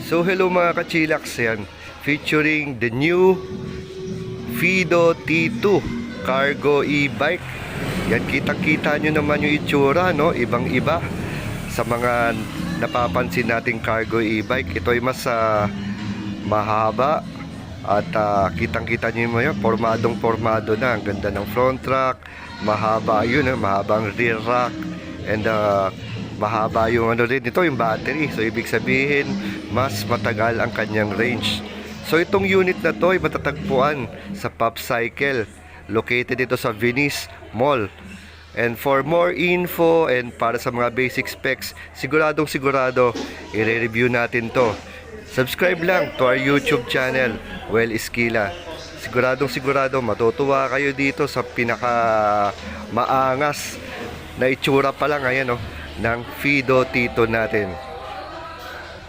So hello mga kachilax, yan, featuring the new Fido T2 cargo e-bike. Yan, kitang-kita nyo naman yung itsura, no? Ibang-iba sa mga napapansin nating cargo e-bike. Ito ay mas mahaba at kitang-kita nyo yun, formadong-formado na. Ang ganda ng front rack, mahaba yun, mahabang rear rack, and mahaba yung ano rin ito, yung battery. So ibig sabihin, mas matagal ang kanyang range. So itong unit na to ay matatagpuan sa Pop Cycle, located ito sa Venice Mall. And for more info and para sa mga basic specs, siguradong sigurado i-review natin to. Subscribe lang to our YouTube channel, Well Esquila. Siguradong sigurado matutuwa kayo dito sa pinaka maangas na itsura pa lang, ayan, ng Fido T2 natin.